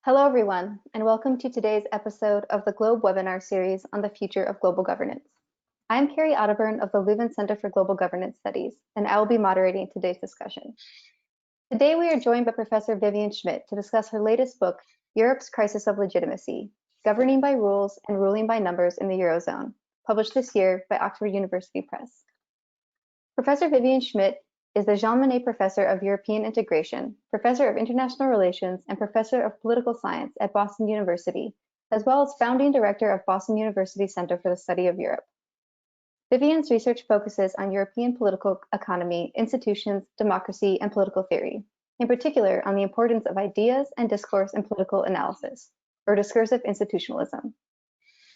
Hello, everyone, and welcome to today's episode of the Globe webinar series on the future of global governance. I am Kari Otteburn of the Leuven Center for Global Governance Studies, and I will be moderating today's discussion. Today, we are joined by Professor Vivien Schmidt to discuss her latest book, Europe's Crisis of Legitimacy, Governing by Rules and Ruling by Numbers in the Eurozone, published this year by Oxford University Press. Professor Vivien Schmidt is the Jean Monnet Professor of European Integration, Professor of International Relations, and Professor of Political Science at Boston University, as well as Founding Director of Boston University Center for the Study of Europe. Vivien's research focuses on European political economy, institutions, democracy, and political theory, in particular on the importance of ideas and discourse in political analysis, or discursive institutionalism.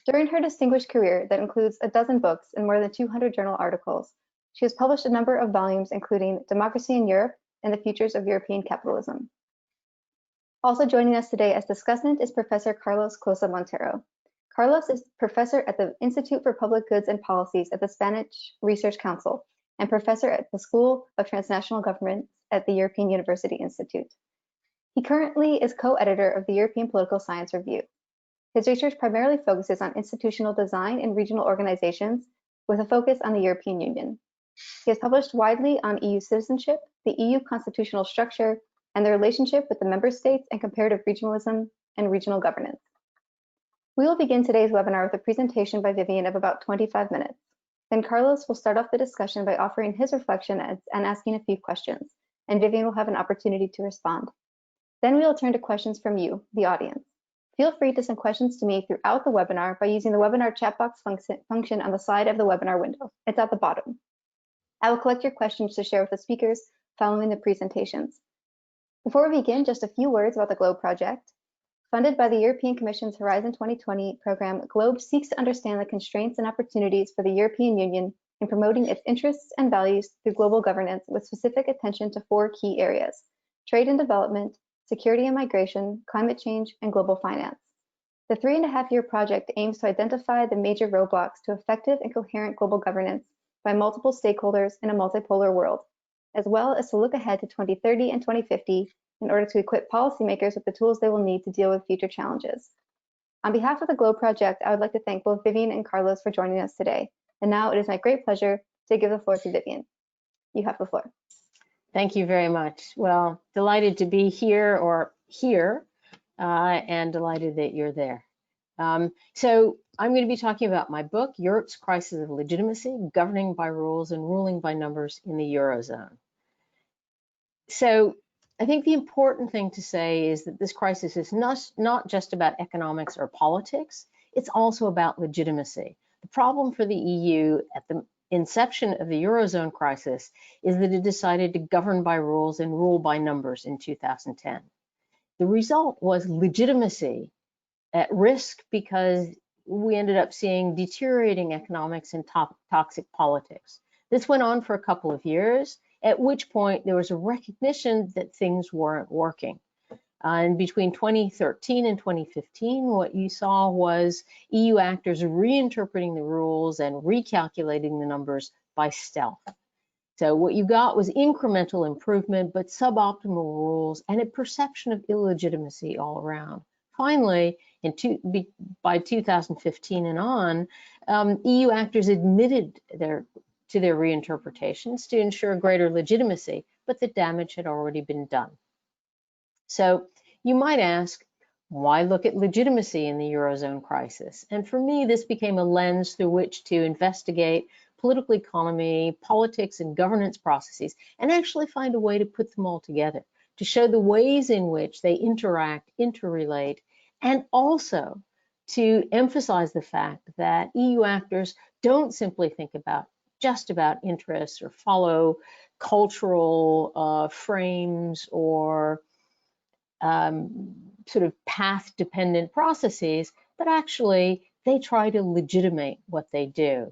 During her distinguished career that includes a dozen books and more than 200 journal articles, she has published a number of volumes, including Democracy in Europe and the Futures of European Capitalism. Also joining us today as discussant is Professor Carlos Closa Montero. Carlos is professor at the Institute for Public Goods and Policies at the Spanish Research Council and professor at the School of Transnational Governments at the European University Institute. He currently is co-editor of the European Political Science Review. His research primarily focuses on institutional design in regional organizations with a focus on the European Union. He has published widely on EU citizenship, the EU constitutional structure, and the relationship with the member states and comparative regionalism and regional governance. We will begin today's webinar with a presentation by Vivien of about 25 minutes. Then Carlos will start off the discussion by offering his reflection and asking a few questions, and Vivien will have an opportunity to respond. Then we will turn to questions from you, the audience. Feel free to send questions to me throughout the webinar by using the webinar chat box function on the side of the webinar window. It's at the bottom. I will collect your questions to share with the speakers following the presentations. Before we begin, just a few words about the GLOBE project. Funded by the European Commission's Horizon 2020 program, GLOBE seeks to understand the constraints and opportunities for the European Union in promoting its interests and values through global governance with specific attention to four key areas: trade and development, security and migration, climate change, and global finance. The 3.5-year project aims to identify the major roadblocks to effective and coherent global governance by multiple stakeholders in a multipolar world, as well as to look ahead to 2030 and 2050 in order to equip policymakers with the tools they will need to deal with future challenges. On behalf of the GLOBE project, I would like to thank both Vivien and Carlos for joining us today. And now it is my great pleasure to give the floor to Vivien. You have the floor. Thank you very much. Well, delighted to be here and delighted that you're there. So I'm going to be talking about my book, Europe's Crisis of Legitimacy, Governing by Rules and Ruling by Numbers in the Eurozone. So I think the important thing to say is that this crisis is not just about economics or politics, it's also about legitimacy. The problem for the EU at the inception of the Eurozone crisis is that it decided to govern by rules and rule by numbers in 2010. The result was legitimacy at risk because we ended up seeing deteriorating economics and toxic politics. This went on for a couple of years, at which point there was a recognition that things weren't working. And between 2013 and 2015, what you saw was EU actors reinterpreting the rules and recalculating the numbers by stealth. So what you got was incremental improvement, but suboptimal rules and a perception of illegitimacy all around. Finally, by 2015 and on, EU actors admitted to their reinterpretations to ensure greater legitimacy, but the damage had already been done. So you might ask, why look at legitimacy in the Eurozone crisis? And for me, this became a lens through which to investigate political economy, politics, and governance processes, and actually find a way to put them all together, to show the ways in which they interact, interrelate, and also to emphasize the fact that EU actors don't simply think just about interests or follow cultural frames or sort of path-dependent processes, but actually they try to legitimate what they do.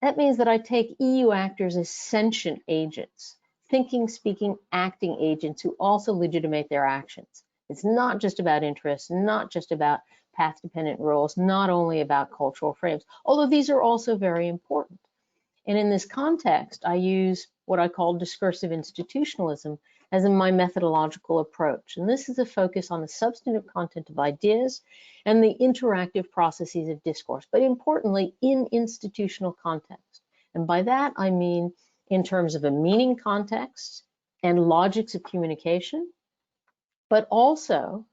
That means that I take EU actors as sentient agents, thinking, speaking, acting agents who also legitimate their actions. It's not just about interests, not just about path-dependent rules, not only about cultural frames, although these are also very important. And in this context, I use what I call discursive institutionalism as in my methodological approach. And this is a focus on the substantive content of ideas and the interactive processes of discourse, but importantly, in institutional context. And by that, I mean in terms of a meaning context and logics of communication, but also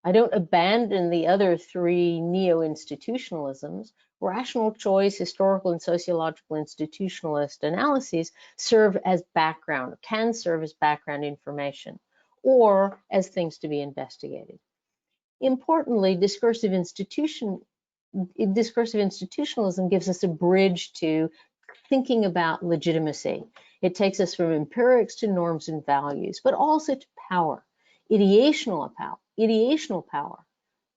I don't abandon the other three neo-institutionalisms. Rational choice, historical and sociological institutionalist analyses serve as background, can serve as background information, or as things to be investigated. Importantly, discursive institutionalism gives us a bridge to thinking about legitimacy. It takes us from empirics to norms and values, but also to power, ideational power,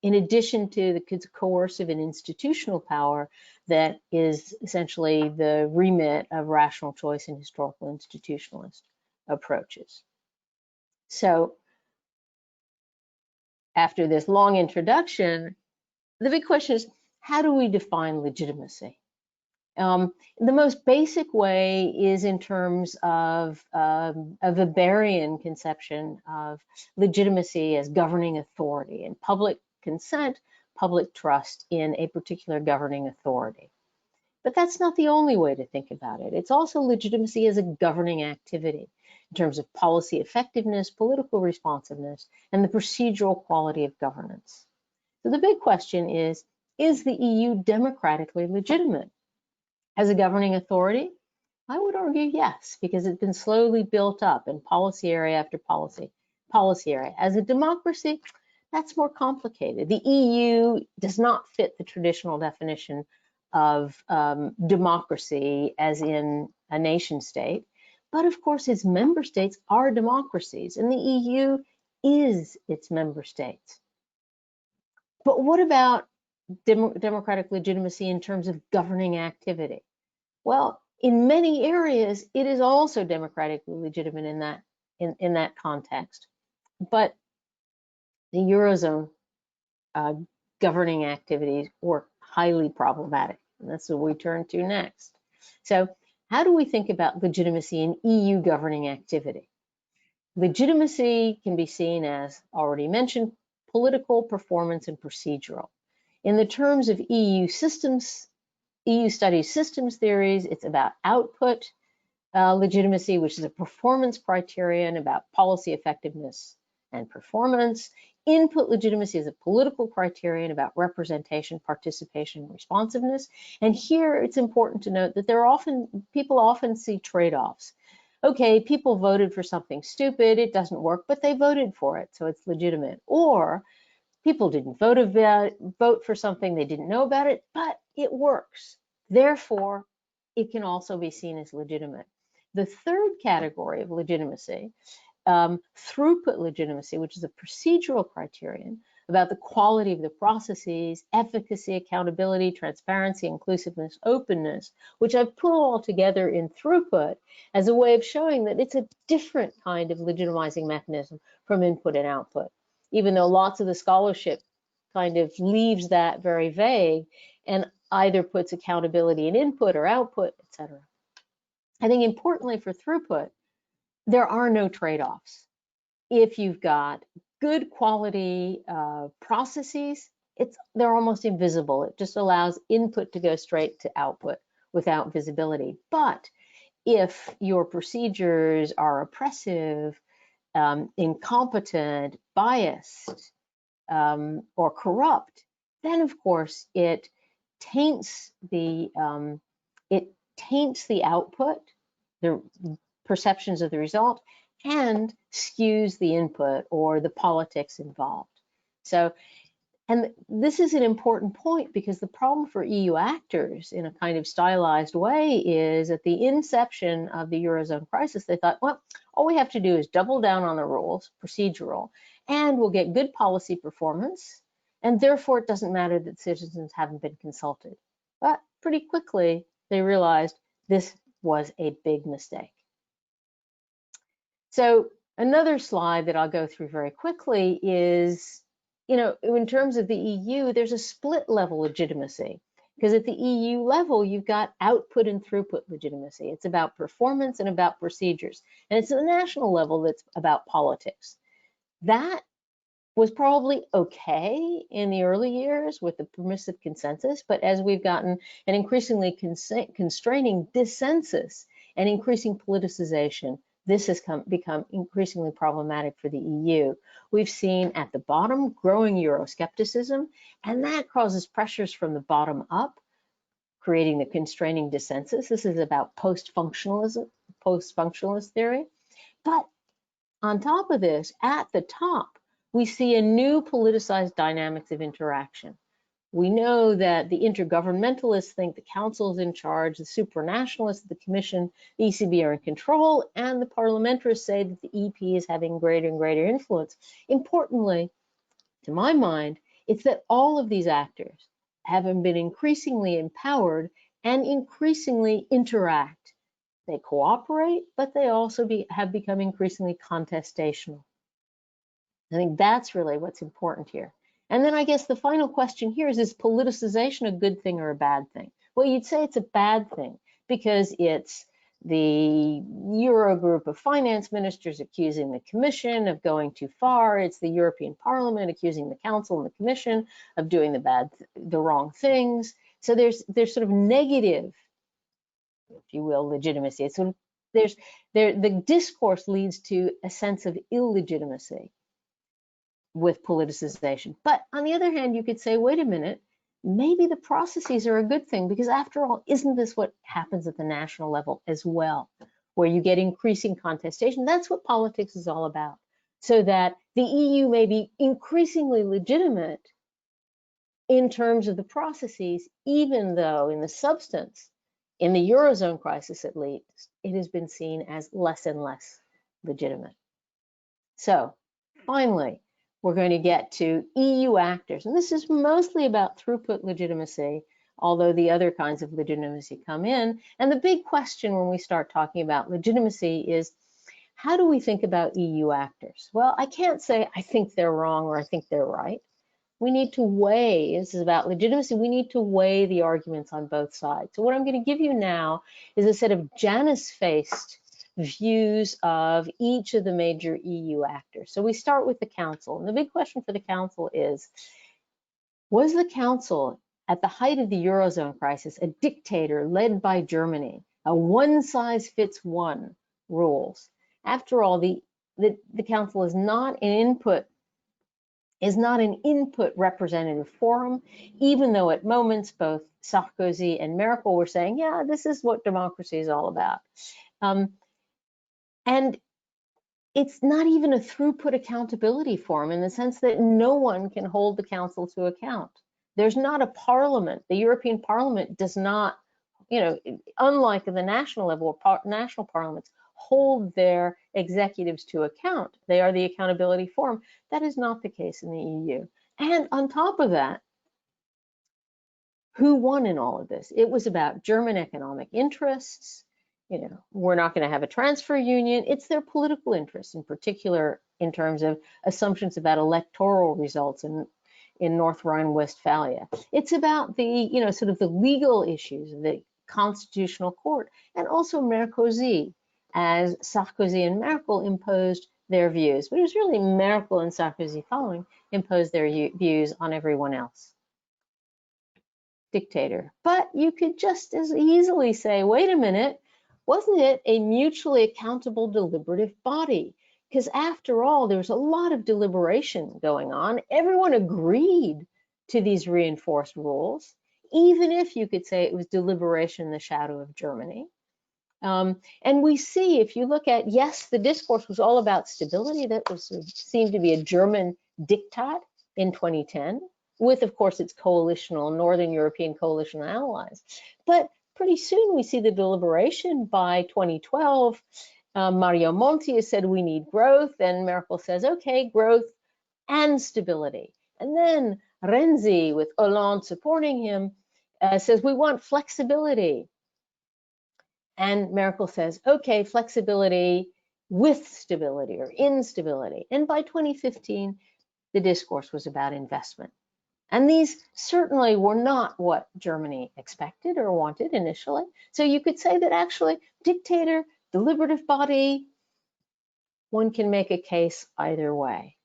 in addition to the coercive and institutional power that is essentially the remit of rational choice and historical institutionalist approaches. So after this long introduction, the big question is, how do we define legitimacy? The most basic way is in terms of a Weberian conception of legitimacy as governing authority and public consent, public trust in a particular governing authority. But that's not the only way to think about it. It's also legitimacy as a governing activity in terms of policy effectiveness, political responsiveness, and the procedural quality of governance. So the big question is the EU democratically legitimate? As a governing authority, I would argue yes, because it's been slowly built up in policy area after policy area. As a democracy, that's more complicated. The EU does not fit the traditional definition of democracy as in a nation state, but of course its member states are democracies, and the EU is its member states. But what about democratic legitimacy in terms of governing activity? Well, in many areas, it is also democratically legitimate in that context. But the Eurozone governing activities were highly problematic, and that's what we turn to next. So how do we think about legitimacy in EU governing activity? Legitimacy can be seen as, already mentioned, political, performance, and procedural. In the terms of EU studies systems theories, it's about output legitimacy, which is a performance criterion about policy effectiveness and performance. Input legitimacy is a political criterion about representation, participation, and responsiveness. And here it's important to note that people often see trade-offs. Okay, people voted for something stupid, it doesn't work, but they voted for it, so it's legitimate. Or people didn't vote for something, they didn't know about it, but it works. Therefore, it can also be seen as legitimate. The third category of legitimacy, throughput legitimacy, which is a procedural criterion about the quality of the processes, efficacy, accountability, transparency, inclusiveness, openness, which I've put all together in throughput as a way of showing that it's a different kind of legitimizing mechanism from input and output, even though lots of the scholarship kind of leaves that very vague and either puts accountability in input or output, etc. I think importantly for throughput, there are no trade-offs. If you've got good quality processes, they're almost invisible. It just allows input to go straight to output without visibility. But if your procedures are oppressive, incompetent, biased, or corrupt, then of course it taints the output, the perceptions of the result, and skews the input or the politics involved. So, and this is an important point because the problem for EU actors in a kind of stylized way is at the inception of the Eurozone crisis, they thought, well, all we have to do is double down on the rules, procedural, and we'll get good policy performance, and therefore it doesn't matter that citizens haven't been consulted. But pretty quickly, they realized this was a big mistake. So another slide that I'll go through very quickly is, in terms of the EU, there's a split level legitimacy. Because at the EU level, you've got output and throughput legitimacy. It's about performance and about procedures. And it's at the national level that's about politics. That was probably okay in the early years with the permissive consensus, but as we've gotten an increasingly constraining dissensus and increasing politicization, this has become increasingly problematic for the EU. We've seen at the bottom growing Euroscepticism, and that causes pressures from the bottom up, creating the constraining dissensus. This is about post-functionalist theory. But on top of this, at the top, we see a new politicized dynamics of interaction. We know that the intergovernmentalists think the council is in charge, the supranationalists, the commission, the ECB are in control, and the parliamentarists say that the EP is having greater and greater influence. Importantly, to my mind, it's that all of these actors have been increasingly empowered and increasingly interact. They cooperate, but they also have become increasingly contestational. I think that's really what's important here. And then I guess the final question here is politicization a good thing or a bad thing? Well, you'd say it's a bad thing because it's the Eurogroup of finance ministers accusing the Commission of going too far. It's the European Parliament accusing the Council and the Commission of doing the wrong things. So there's sort of negative, if you will, legitimacy. It's sort of the discourse leads to a sense of illegitimacy with politicization. But on the other hand, you could say, wait a minute, maybe the processes are a good thing, because after all, isn't this what happens at the national level as well, where you get increasing contestation? That's what politics is all about. So that the EU may be increasingly legitimate in terms of the processes, even though in the substance, in the Eurozone crisis at least, it has been seen as less and less legitimate. So finally, we're going to get to EU actors. And this is mostly about throughput legitimacy, although the other kinds of legitimacy come in. And the big question when we start talking about legitimacy is, how do we think about EU actors? Well, I can't say I think they're wrong or I think they're right. We need to weigh, this is about legitimacy, we need to weigh the arguments on both sides. So what I'm going to give you now is a set of Janus-faced views of each of the major EU actors. So we start with the Council. And the big question for the Council is, was the Council at the height of the Eurozone crisis a dictator led by Germany, a one-size-fits-one rules? After all, the Council is not an input representative forum, even though at moments both Sarkozy and Merkel were saying, yeah, this is what democracy is all about. And it's not even a throughput accountability forum in the sense that no one can hold the Council to account. There's not a parliament. The European Parliament does not, unlike the national level, national parliaments hold their executives to account. They are the accountability forum. That is not the case in the EU. And on top of that, who won in all of this? It was about German economic interests. We're not going to have a transfer union. It's their political interests, in particular in terms of assumptions about electoral results in North Rhine-Westphalia. It's about the, sort of the legal issues of the constitutional court, and also Merkozy, as Sarkozy and Merkel imposed their views. But it was really Merkel and Sarkozy following imposed their views on everyone else. Dictator. But you could just as easily say, wait a minute, wasn't it a mutually accountable deliberative body? Because after all, there was a lot of deliberation going on. Everyone agreed to these reinforced rules, even if you could say it was deliberation in the shadow of Germany. And we see, if you look at, yes, the discourse was all about stability. That seemed to be a German diktat in 2010, with, of course, its coalitional, Northern European coalition allies. But pretty soon we see the deliberation by 2012. Mario Monti has said we need growth, and Merkel says, okay, growth and stability. And then Renzi, with Hollande supporting him, says we want flexibility. And Merkel says, okay, flexibility with stability or instability. And by 2015, the discourse was about investment. And these certainly were not what Germany expected or wanted initially. So you could say that actually dictator, deliberative body, one can make a case either way.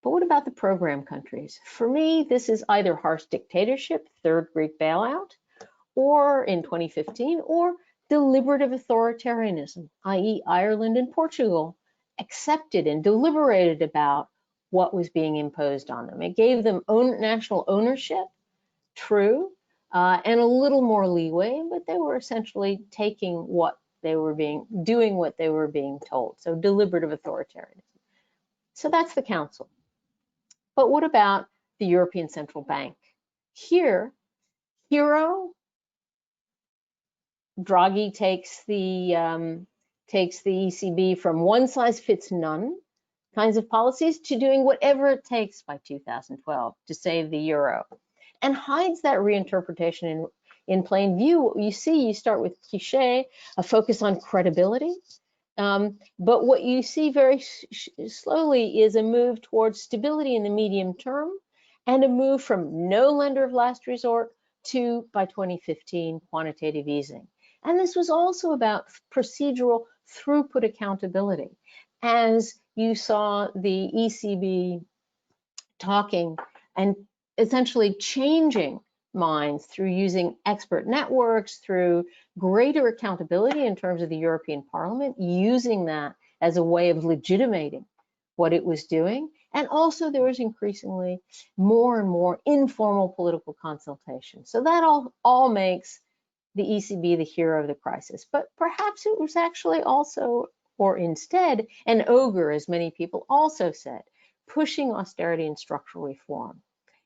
But what about the program countries? For me, this is either harsh dictatorship, third Greek bailout, or in 2015, or deliberative authoritarianism, i.e. Ireland and Portugal accepted and deliberated about what was being imposed on them. It gave them national ownership, true, and a little more leeway, but they were essentially taking what they were doing what they were being told. So deliberative authoritarianism. So that's the Council. But what about the European Central Bank? Here, hero, Draghi takes the ECB from one size fits none kinds of policies to doing whatever it takes by 2012 to save the euro, and hides that reinterpretation in plain view. What you see, you start with cliché, a focus on credibility, but what you see very slowly is a move towards stability in the medium term, and a move from no lender of last resort to, by 2015, quantitative easing. And this was also about procedural throughput accountability. As you saw the ECB talking and essentially changing minds through using expert networks, through greater accountability in terms of the European Parliament, using that as a way of legitimating what it was doing. And also there was increasingly more and more informal political consultation. So that all makes the ECB the hero of the crisis. But perhaps it was actually also, or instead, an ogre, as many people also said, pushing austerity and structural reform.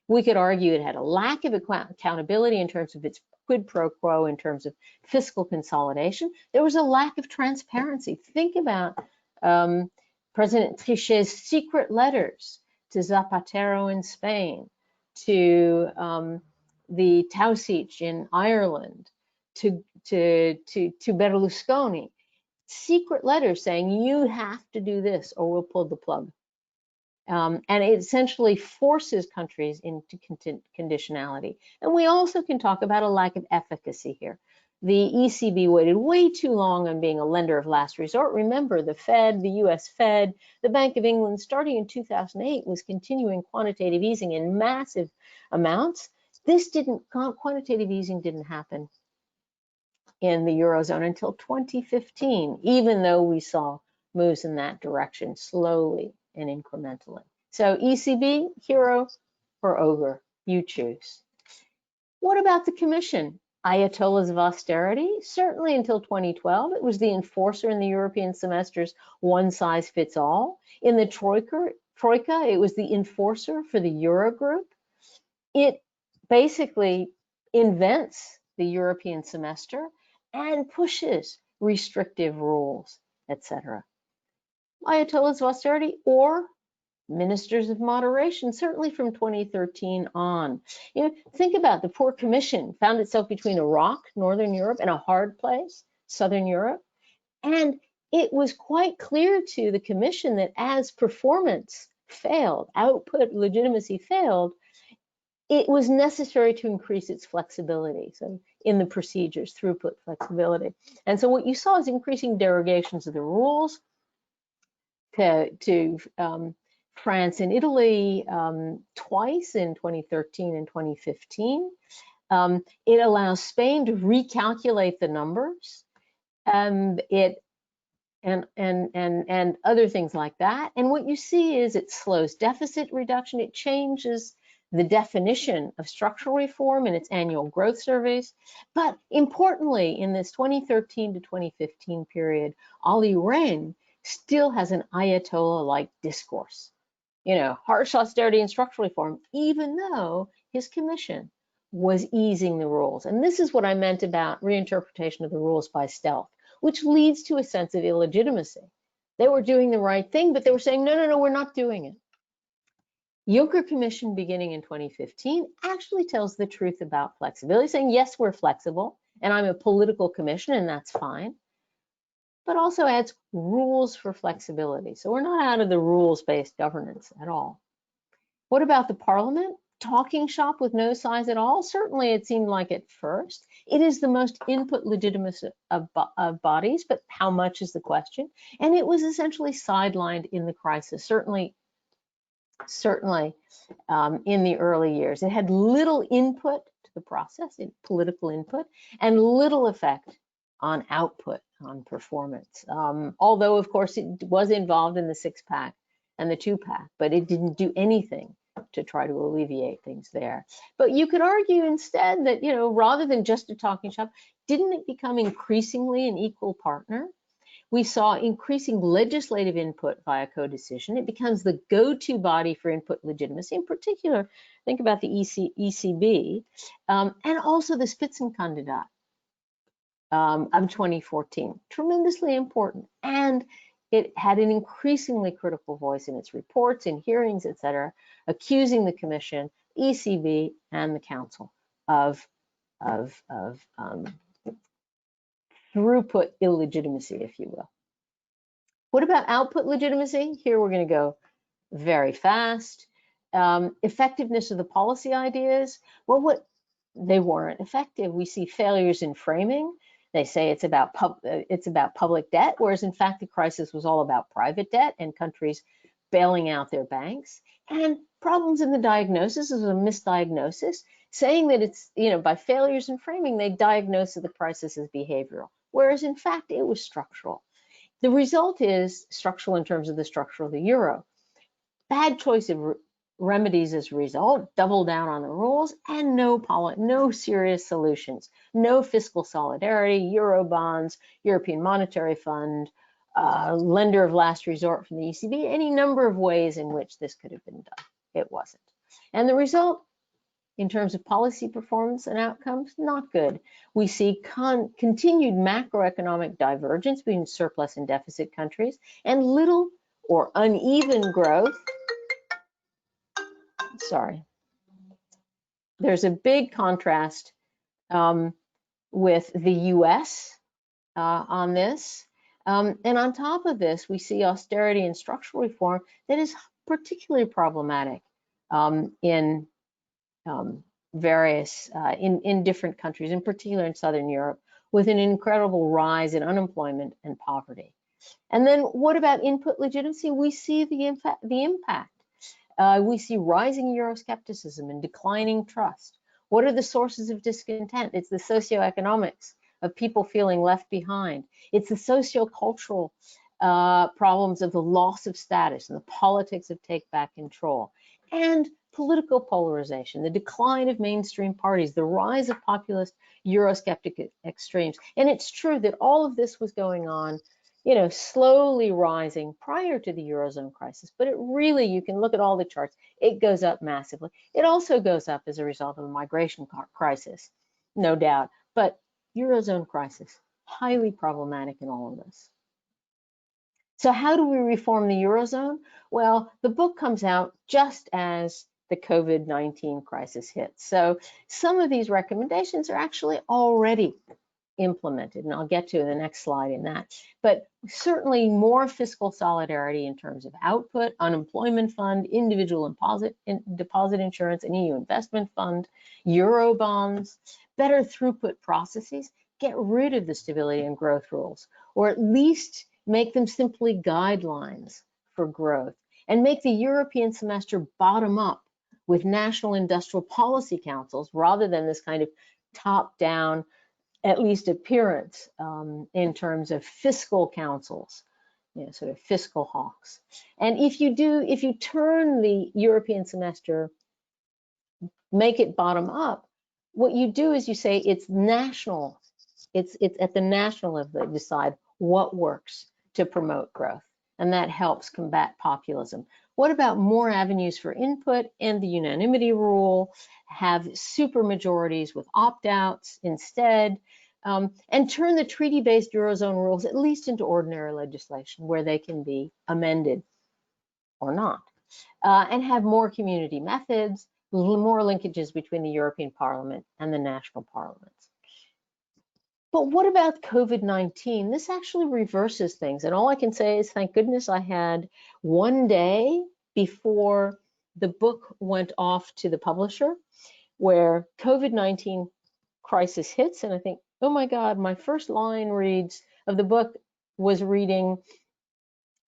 We could argue it had a lack of accountability in terms of its quid pro quo, in terms of fiscal consolidation. There was a lack of transparency. Think about President Trichet's secret letters to Zapatero in Spain, to the Tausig in Ireland, to Berlusconi, secret letters saying you have to do this or we'll pull the plug. And it essentially forces countries into conditionality. And we also can talk about a lack of efficacy here. The ECB waited way too long on being a lender of last resort. Remember, the Fed, the US Fed, the Bank of England, starting in 2008, was continuing quantitative easing in massive amounts. Quantitative easing didn't happen in the Eurozone until 2015, even though we saw moves in that direction slowly and incrementally. So ECB, hero or ogre, you choose. What about the Commission? Ayatollahs of austerity? Certainly until 2012, it was the enforcer in the European semester's one-size-fits-all. In the Troika, it was the enforcer for the Eurogroup. It basically invents the European semester and pushes restrictive rules, etc. Ayatollahs of austerity or ministers of moderation, certainly from 2013 on. Think about the poor Commission found itself between a rock, Northern Europe, and a hard place, Southern Europe. And it was quite clear to the Commission that as performance failed, output legitimacy failed, it was necessary to increase its flexibility. So in the procedures, throughput flexibility. And so what you saw is increasing derogations of the rules to France and Italy twice in 2013 and 2015. It allows Spain to recalculate the numbers. And other things like that. And what you see is it slows deficit reduction. It changes the definition of structural reform in its annual growth surveys. But importantly, in this 2013 to 2015 period, Olli Rehn still has an Ayatollah-like discourse. Harsh austerity and structural reform, even though his commission was easing the rules. And this is what I meant about reinterpretation of the rules by stealth, which leads to a sense of illegitimacy. They were doing the right thing, but they were saying, no, we're not doing it. Juncker Commission beginning in 2015 actually tells the truth about flexibility, saying, yes, we're flexible, and I'm a political commission, and that's fine, but also adds rules for flexibility. So we're not out of the rules-based governance at all. What about the parliament? Talking shop with no size at all? Certainly it seemed like at first. It is the most input legitimate of bodies, but how much is the question? And it was essentially sidelined in the crisis, certainly in the early years. It had little input to the process, political input, and little effect on output, on performance. Although, of course, it was involved in the six-pack and the two-pack, but it didn't do anything to try to alleviate things there. But you could argue instead that, rather than just a talking shop, didn't it become increasingly an equal partner? We saw increasing legislative input via co-decision. It becomes the go-to body for input legitimacy. In particular, think about the ECB, and also the Spitzenkandidat of 2014. Tremendously important. And it had an increasingly critical voice in its reports, in hearings, etc., accusing the Commission, ECB, and the Council of throughput illegitimacy, if you will. What about output legitimacy? Here we're going to go very fast. Effectiveness of the policy ideas. Well, they weren't effective. We see failures in framing. They say it's about public debt, whereas in fact the crisis was all about private debt and countries bailing out their banks. And problems in the diagnosis is a misdiagnosis, saying that it's, by failures in framing, they diagnosed the crisis as behavioral, whereas in fact it was structural. The result is structural in terms of the structure of the euro. Bad choice of remedies as a result, double down on the rules, and no serious solutions. No fiscal solidarity, euro bonds, European Monetary Fund, lender of last resort from the ECB, any number of ways in which this could have been done. It wasn't. And the result, in terms of policy performance and outcomes, not good. We see continued macroeconomic divergence between surplus and deficit countries, and little or uneven growth. Sorry. There's a big contrast with the US on this. And on top of this, we see austerity and structural reform that is particularly problematic in different countries, in particular in Southern Europe, with an incredible rise in unemployment and poverty. And then what about input legitimacy? We see the impact. We see rising Euroscepticism and declining trust. What are the sources of discontent? It's the socioeconomics of people feeling left behind. It's the sociocultural problems of the loss of status and the politics of take back control. And political polarization, the decline of mainstream parties, the rise of populist Eurosceptic extremes. And it's true that all of this was going on, slowly rising prior to the Eurozone crisis, but it really, you can look at all the charts, it goes up massively. It also goes up as a result of the migration crisis, no doubt, but Eurozone crisis, highly problematic in all of this. So how do we reform the Eurozone? Well, the book comes out just as the COVID-19 crisis hits. So some of these recommendations are actually already implemented, and I'll get to in the next slide in that. But certainly more fiscal solidarity in terms of output, unemployment fund, individual deposit insurance, an EU investment fund, euro bonds, better throughput processes, get rid of the stability and growth rules, or at least make them simply guidelines for growth, and make the European semester bottom up with national industrial policy councils rather than this kind of top-down, at least appearance in terms of fiscal councils, sort of fiscal hawks. And if you turn the European semester, make it bottom up, what you do is you say it's national, it's at the national level that decide what works to promote growth, and that helps combat populism. What about more avenues for input and the unanimity rule, have super majorities with opt-outs instead, and turn the treaty-based Eurozone rules at least into ordinary legislation where they can be amended or not, and have more community methods, more linkages between the European Parliament and the national parliaments. But what about COVID-19? This actually reverses things. And all I can say is, thank goodness I had one day before the book went off to the publisher, where COVID-19 crisis hits, and I think, oh my God, my first line of the book was reading,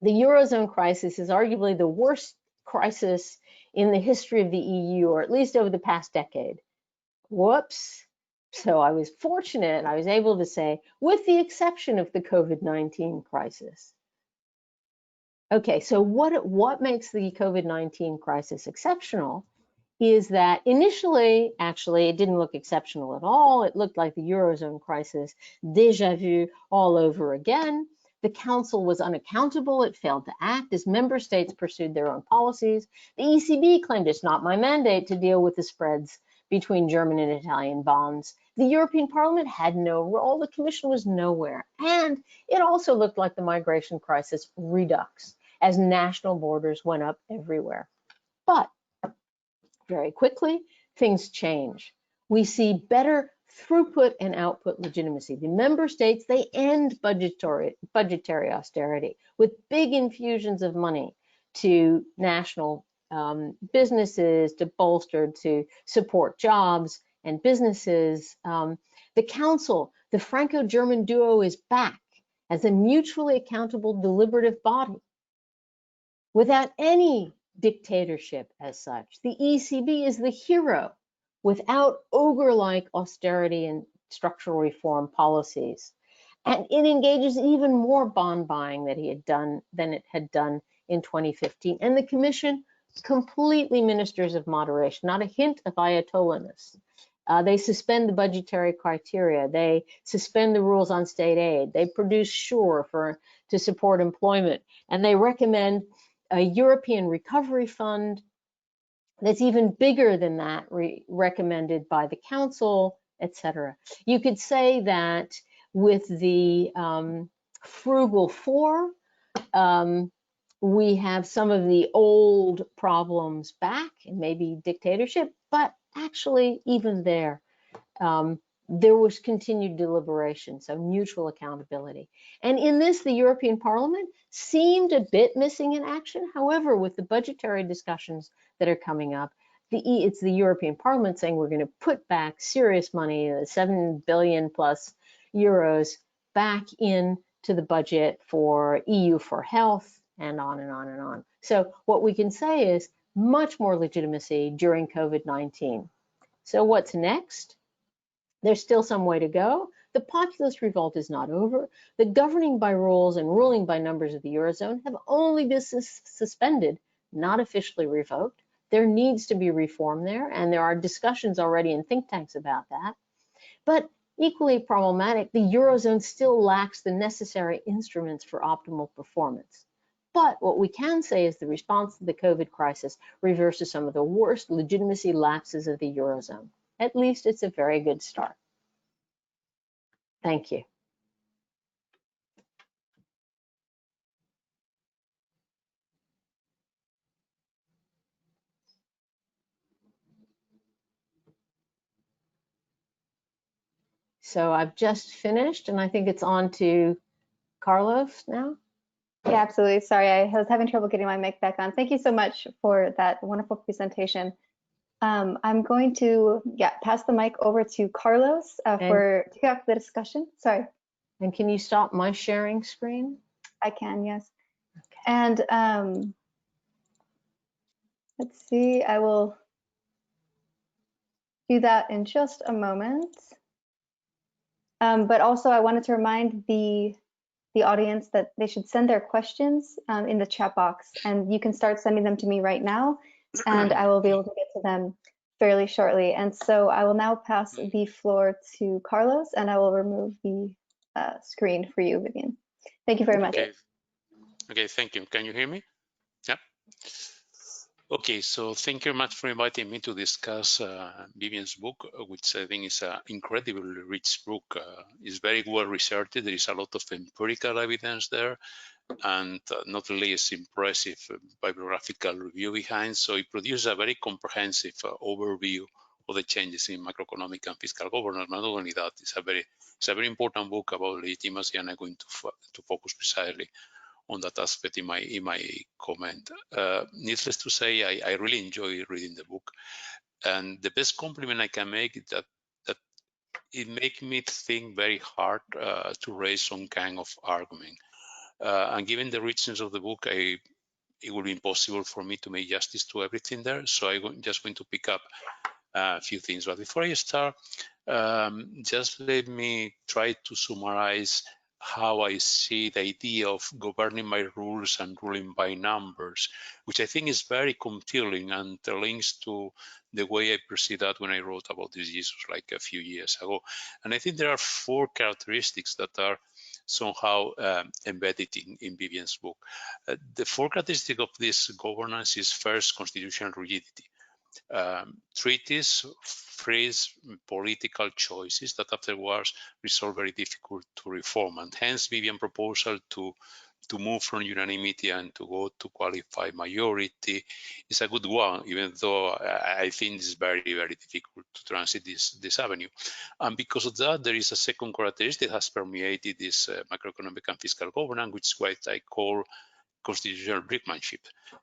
the Eurozone crisis is arguably the worst crisis in the history of the EU, or at least over the past decade. Whoops. So I was fortunate, I was able to say, with the exception of the COVID-19 crisis. Okay, so what makes the COVID-19 crisis exceptional is that initially, actually, it didn't look exceptional at all. It looked like the Eurozone crisis, déjà vu, all over again. The Council was unaccountable. It failed to act as member states pursued their own policies. The ECB claimed it's not my mandate to deal with the spreads between German and Italian bonds. The European Parliament had no role. The Commission was nowhere. And it also looked like the migration crisis redux as national borders went up everywhere. But very quickly, things change. We see better throughput and output legitimacy. The member states, they end budgetary austerity with big infusions of money to national businesses, to bolster, to support jobs and businesses. The Council, the Franco-German duo, is back as a mutually accountable deliberative body without any dictatorship as such. The ECB is the hero without ogre-like austerity and structural reform policies. And it engages even more bond buying than it had done in 2015. And the Commission, completely ministers of moderation, not a hint of Ayatollahness. They suspend the budgetary criteria. They suspend the rules on state aid. They produce SURE to support employment. And they recommend a European recovery fund that's even bigger than that recommended by the Council, etc. You could say that with the frugal four, we have some of the old problems back, and maybe dictatorship, but actually even there was continued deliberation, so mutual accountability. And in this, the European Parliament seemed a bit missing in action. However, with the budgetary discussions that are coming up, it's the European Parliament saying we're going to put back serious money, 7 billion plus euros, back into the budget for EU for health, and on and on and on. So what we can say is much more legitimacy during COVID-19. So what's next? There's still some way to go. The populist revolt is not over. The governing by rules and ruling by numbers of the Eurozone have only been suspended, not officially revoked. There needs to be reform there, and there are discussions already in think tanks about that. But equally problematic, the Eurozone still lacks the necessary instruments for optimal performance. But what we can say is the response to the COVID crisis reverses some of the worst legitimacy lapses of the Eurozone. At least it's a very good start. Thank you. So I've just finished, and I think it's on to Carlos now. Yeah, absolutely. Sorry, I was having trouble getting my mic back on. Thank you so much for that wonderful presentation. I'm going to pass the mic over to Carlos to kick off the discussion. Sorry. And can you stop my sharing screen? I can, yes. Okay. And let's see, I will do that in just a moment. But also I wanted to remind the audience that they should send their questions in the chat box, and you can start sending them to me right now, and I will be able to get to them fairly shortly. And so I will now pass the floor to Carlos, and I will remove the screen for you, Vivien. Thank you very much. Okay, thank you. Can you hear me? Yeah. Okay, so thank you very much for inviting me to discuss Vivien's book, which I think is an incredibly rich book. It's very well researched. There is a lot of empirical evidence there, and not only is impressive bibliographical review behind, so it produces a very comprehensive overview of the changes in macroeconomic and fiscal governance. Not only that, it's a very important book about legitimacy, and I'm going to focus precisely on that aspect in my comment. Needless to say, I really enjoy reading the book, and the best compliment I can make is that it makes me think very hard to raise some kind of argument. And given the richness of the book, it would be impossible for me to make justice to everything there. So I'm just going to pick up a few things. But before I start, just let me try to summarize how I see the idea of governing by rules and ruling by numbers, which I think is very compelling and links to the way I perceived that when I wrote about these issues like a few years ago. And I think there are 4 characteristics that are somehow embedded in Vivien's book. The 4 characteristics of this governance is first, constitutional rigidity. Treaties phrase political choices that afterwards result very difficult to reform, and hence Vivien's proposal to move from unanimity and to go to qualified majority is a good one, even though I think it's very, very difficult to transit this avenue. And because of that, there is a second characteristic that has permeated this macroeconomic and fiscal governance, which is what I call constitutional brinkmanship.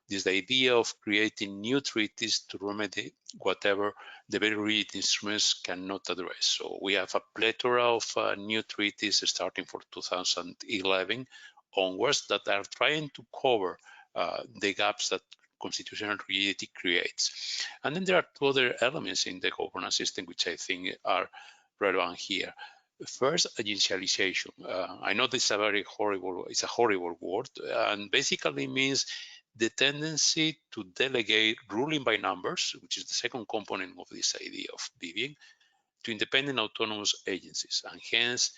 This is the idea of creating new treaties to remedy whatever the very rigid instruments cannot address. So we have a plethora of new treaties starting from 2011 onwards that are trying to cover the gaps that constitutional rigidity creates. And then there are 2 other elements in the governance system which I think are relevant here. First, agencialization. I know this is it's a horrible word, and basically means the tendency to delegate ruling by numbers, which is the second component of this idea of Vivien, to independent autonomous agencies. And hence,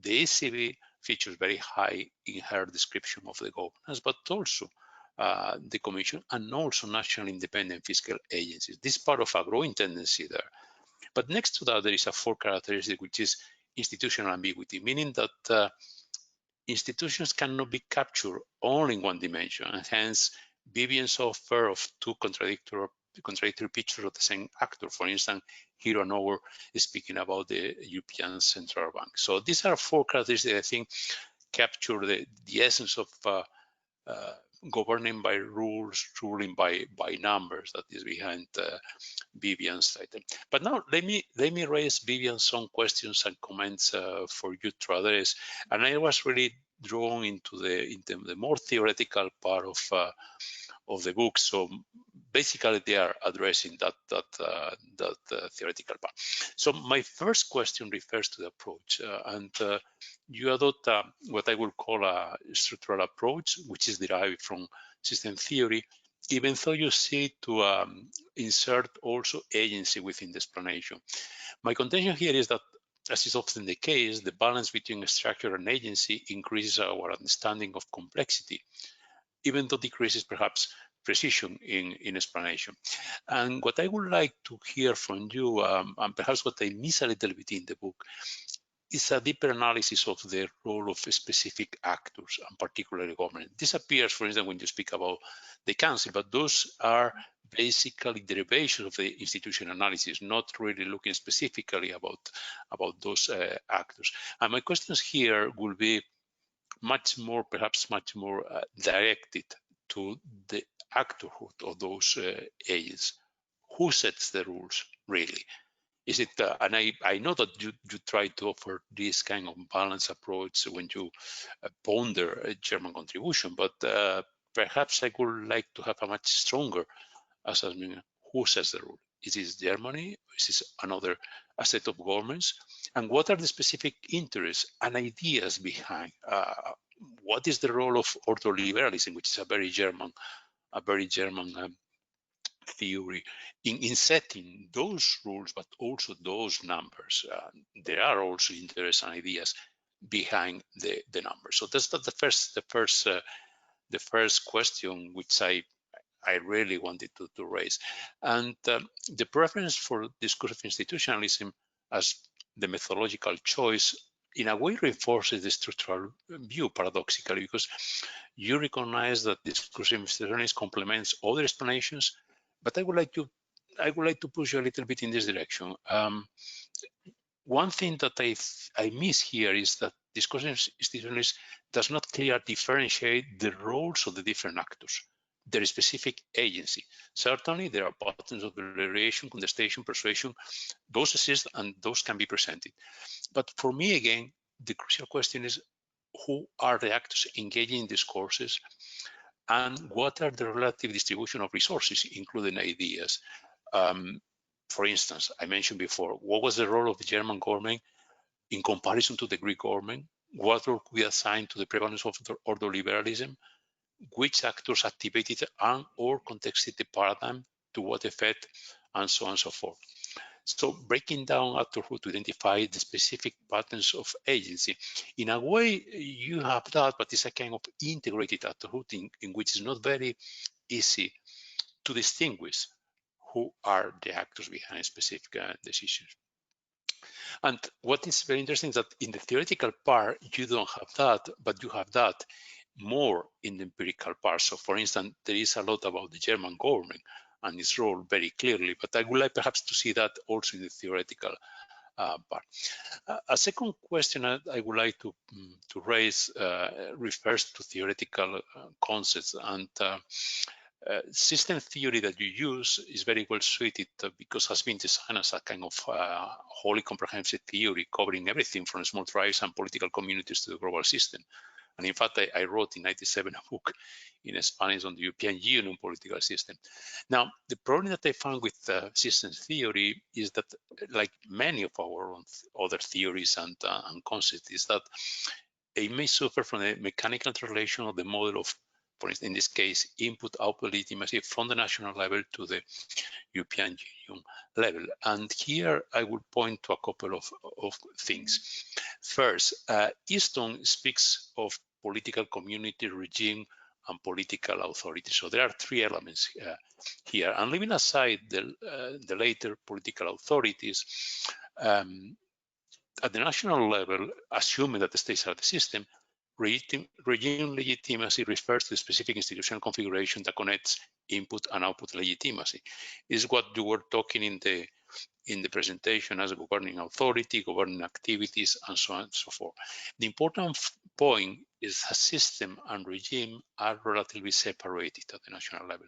the ECB features very high in her description of the governance, but also the Commission and also national independent fiscal agencies. This is part of a growing tendency there. But next to that, there is a 4 characteristic, which is institutional ambiguity, meaning that institutions cannot be captured only in one dimension, and hence Vivien's offer of 2 contradictory pictures of the same actor. For instance, here and over is speaking about the European Central Bank. So these are 4 characteristics that I think capture the essence of governing by rules, ruling by numbers that is behind Vivien's title. But now let me raise Vivien some questions and comments for you to address. And I was really drawn into the more theoretical part of the book. So basically, they are addressing that theoretical part. So my first question refers to the approach, and you adopt what I would call a structural approach, which is derived from system theory, even though you seek to insert also agency within the explanation. My contention here is that, as is often the case, the balance between structure and agency increases our understanding of complexity, even though decreases perhaps precision in explanation. And what I would like to hear from you, and perhaps what I miss a little bit in the book, is a deeper analysis of the role of specific actors, and particularly government. This appears, for instance, when you speak about the council, but those are basically derivations of the institution analysis, not really looking specifically about those actors. And my questions here will be perhaps much more directed to the actorhood of those agents. Who sets the rules, really? Is it, and I know that you try to offer this kind of balanced approach when you ponder a German contribution, but perhaps I would like to have a much stronger assessment. Who sets the rule? Is this Germany? Is this a set of governments? And what are the specific interests and ideas behind? What is the role of ordoliberalism, which is a very German theory in setting those rules, but also those numbers? There are also interests and ideas behind the numbers. So that's the first question which I really wanted to raise. And the preference for discourse of institutionalism as the methodological choice in a way reinforces the structural view, paradoxically, because you recognize that discourse of institutionalism complements other explanations. But I would like to push you a little bit in this direction. One thing that I miss here is that discourse of institutionalism does not clearly differentiate the roles of the different actors, their specific agency. Certainly, there are patterns of deliberation, contestation, persuasion. Those exist and those can be presented. But for me, again, the crucial question is who are the actors engaging in discourses and what are the relative distribution of resources, including ideas. For instance, I mentioned before, what was the role of the German government in comparison to the Greek government? What role could be assigned to the prevalence of ordoliberalism? Which actors activated and or contexted the paradigm, to what effect, and so on and so forth. So breaking down actorhood to identify the specific patterns of agency. In a way, you have that, but it's a kind of integrated actorhood in which it's not very easy to distinguish who are the actors behind specific decisions. And what is very interesting is that in the theoretical part, you don't have that, but you have that more in the empirical part. So for instance, there is a lot about the German government and its role very clearly, but I would like perhaps to see that also in the theoretical part. A second question I would like to raise refers to theoretical concepts, and system theory that you use is very well suited because it has been designed as a kind of wholly comprehensive theory covering everything from small tribes and political communities to the global system. And in fact, I wrote in 1997 a book in Spanish on the European Union political system. Now, the problem that I found with systems theory is that, like many of our own other theories and concepts, is that it may suffer from a mechanical translation of the model of, for instance, in this case, input-output legitimacy from the national level to the European Union level. And here I would point to a couple of things. First, Easton speaks of political community, regime, and political authority. So there are three elements here. And leaving aside the later political authorities, at the national level, assuming that the states are the system, regime legitimacy refers to the specific institutional configuration that connects input and output legitimacy. This is what you were talking in the presentation as governing authority, governing activities, and so on and so forth. The important point is that system and regime are relatively separated at the national level.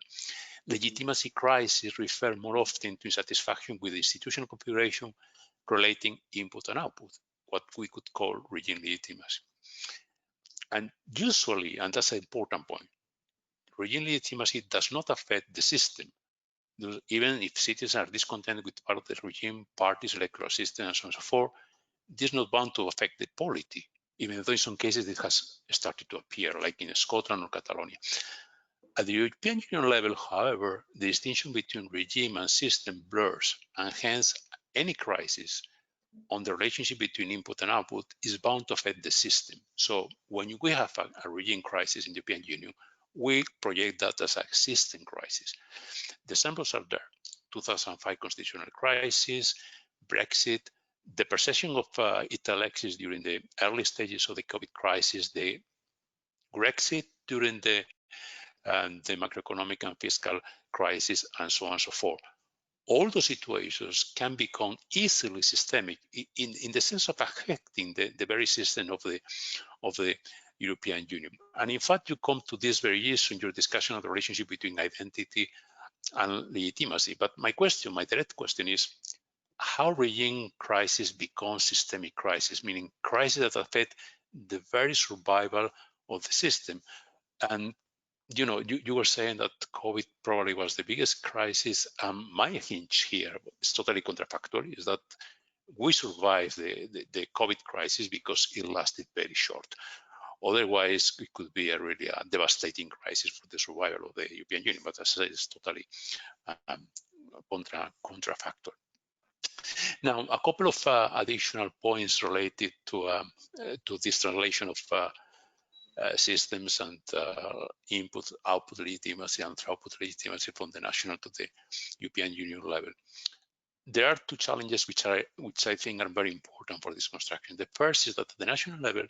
Legitimacy crises refer more often to insatisfaction with the institutional configuration relating input and output, what we could call regime legitimacy. And usually, and that's an important point, regime legitimacy does not affect the system. Even if citizens are discontent with part of the regime, parties, electoral system, and so on and so forth, this is not bound to affect the polity, even though in some cases it has started to appear, like in Scotland or Catalonia. At the European Union level, however, the distinction between regime and system blurs, and hence any crisis on the relationship between input and output is bound to affect the system. So when we have a regime crisis in the European Union, we project that as a system crisis. The samples are there: 2005 constitutional crisis, Brexit, the perception of Italexis during the early stages of the COVID crisis, the Grexit during the macroeconomic and fiscal crisis, and so on and so forth. All those situations can become easily systemic in the sense of affecting the very system of the European Union. And in fact, you come to this very issue in your discussion of the relationship between identity and legitimacy. But my direct question is, how regime crisis becomes systemic crisis, meaning crisis that affect the very survival of the system. And you were saying that COVID probably was the biggest crisis. My hinge here is totally contrafactory, is that we survived the COVID crisis because it lasted very short. Otherwise, it could be a really devastating crisis for the survival of the European Union. But as I said, it's totally contrafactory. Now, a couple of additional points related to this translation of systems and input-output legitimacy and output legitimacy from the national to the European Union level. There are two challenges which I think are very important for this construction. The first is that at the national level,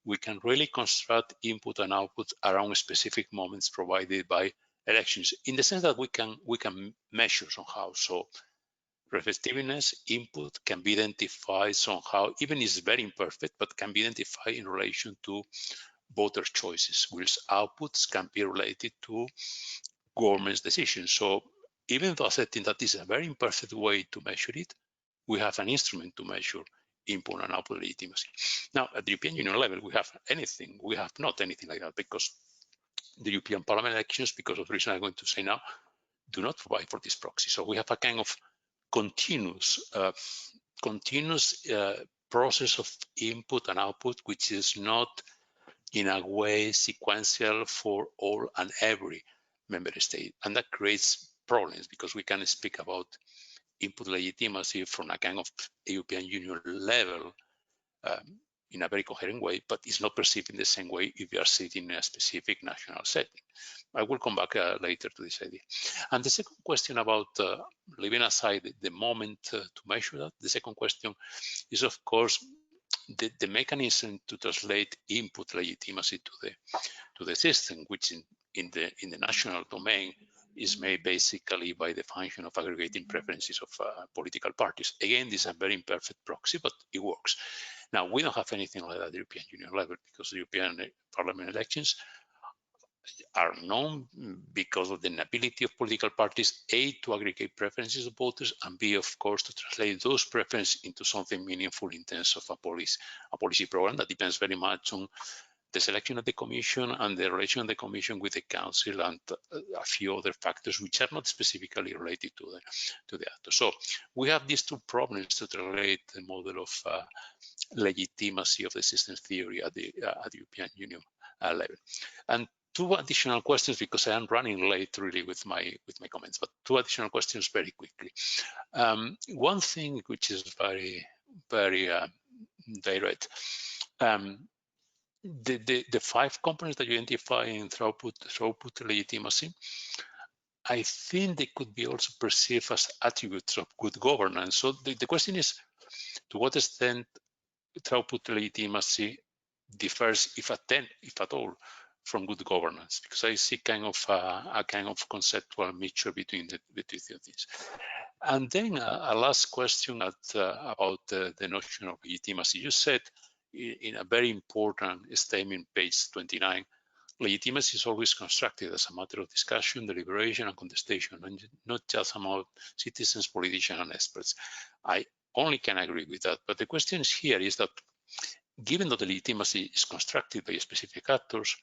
we can really construct input and output around specific moments provided by elections, in the sense that we can measure somehow. So reflectiveness input can be identified somehow, even if it's very imperfect, but can be identified in relation to voter choices, whilst outputs can be related to government's decisions. So even though accepting that is a very imperfect way to measure it, we have an instrument to measure input and output legitimacy. Now, at the European Union level, we have anything. We have not anything like that, because the European Parliament elections, because of the reason I'm going to say now, do not provide for this proxy. So we have a kind of continuous process of input and output, which is not in a way sequential for all and every member state. And that creates problems, because we can speak about input legitimacy from a kind of European Union level in a very coherent way, but it's not perceived in the same way if you are sitting in a specific national setting. I will come back later to this idea. And the second question about leaving aside the moment to measure that, the second question is, of course, the mechanism to translate input legitimacy to the system, which in the national domain is made basically by the function of aggregating preferences of political parties. Again, this is a very imperfect proxy, but it works. Now, we don't have anything like that at the European Union level, because the European Parliament elections are known because of the inability of political parties, A, to aggregate preferences of voters, and B, of course, to translate those preferences into something meaningful in terms of a policy program that depends very much on the selection of the Commission and the relation of the Commission with the Council and a few other factors which are not specifically related to the actor. So we have these two problems to relate the model of legitimacy of the system theory at the European Union level. And two additional questions, because I am running late really with my comments, but two additional questions very quickly. One thing which is very direct. The 5 components that you identify in throughput legitimacy, I think they could be also perceived as attributes of good governance. So the question is, to what extent throughput legitimacy differs, if at all, from good governance? Because I see kind of a kind of conceptual mixture between the two things. And then a last question about the notion of legitimacy. You said in a very important statement, page 29, legitimacy is always constructed as a matter of discussion, deliberation, and contestation, and not just among citizens, politicians, and experts. I only can agree with that. But the question here is that, given that the legitimacy is constructed by specific actors,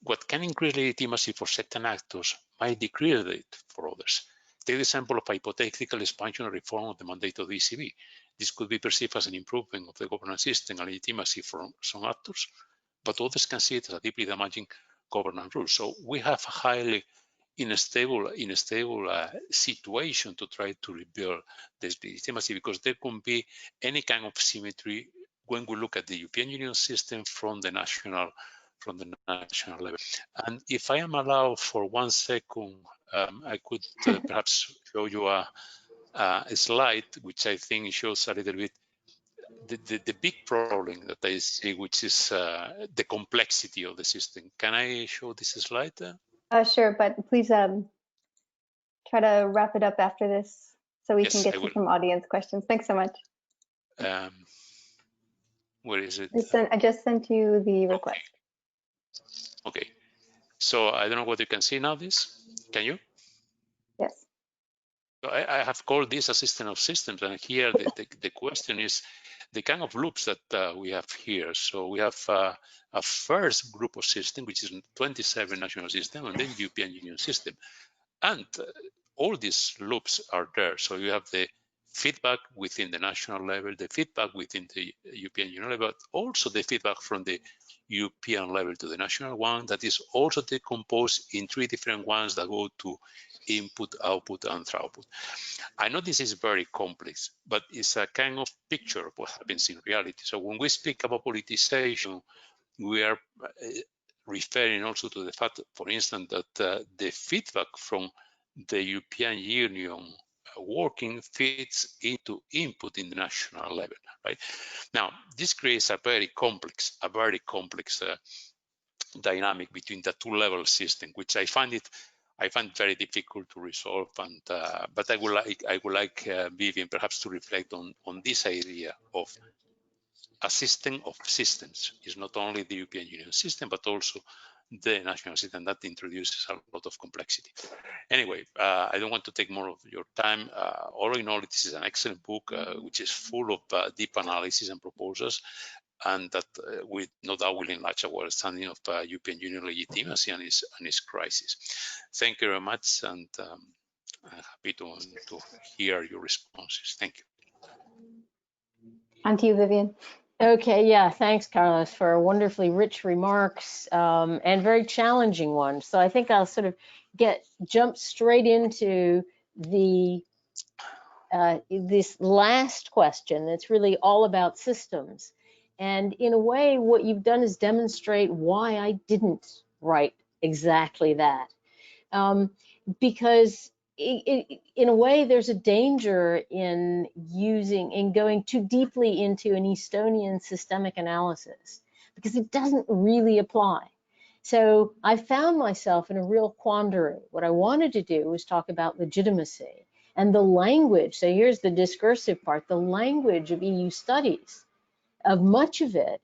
what can increase legitimacy for certain actors might decrease it for others. Take the example of hypothetical expansion or reform of the mandate of the ECB. This could be perceived as an improvement of the governance system and legitimacy for some actors, but others can see it as a deeply damaging governance rule. So we have a highly unstable situation to try to rebuild this legitimacy, because there can be any kind of symmetry when we look at the European Union system from the national level. And if I am allowed for 1 second, I could perhaps show you a slide which I think shows a little bit the big problem that I see, which is the complexity of the system. Can I show this slide? Sure, but please try to wrap it up after this so we can get to some audience questions. Thanks so much. Where is it? I just sent you the request. Okay. So I don't know what you can see now. This, can you? Yes. So I have called this a system of systems, and here the question is the kind of loops that we have here. So we have a first group of systems, which is 27 national systems, and then European Union system. And all these loops are there. So you have the feedback within the national level, the feedback within the European Union level, but also the feedback from the European level to the national one, that is also decomposed in 3 different ones that go to input, output, and throughput. I know this is very complex, but it's a kind of picture of what happens in reality. So when we speak about politicization, we are referring also to the fact, for instance, that the feedback from the European Union working fits into input in the national level, right? Now, this creates a very complex dynamic between the 2-level system, which I find very difficult to resolve. And but I would like Vivien perhaps to reflect on this idea of a system of systems. It's not only the European Union system, but also the national system. That introduces a lot of complexity. Anyway, I don't want to take more of your time. All in all, this is an excellent book, which is full of deep analysis and proposals, and that with no doubt will enlarge our understanding of European Union legitimacy and its crisis. Thank you very much, and I'm happy to hear your responses. Thank you. On to you, Vivien. Okay, yeah, thanks, Carlos, for wonderfully rich remarks and very challenging ones. So I think I'll sort of jump straight into the this last question that's really all about systems. And in a way, what you've done is demonstrate why I didn't write exactly that. Because in a way, there's a danger in going too deeply into an Estonian systemic analysis, because it doesn't really apply. So I found myself in a real quandary. What I wanted to do was talk about legitimacy and the language. So here's the discursive part. The language of EU studies, of much of it,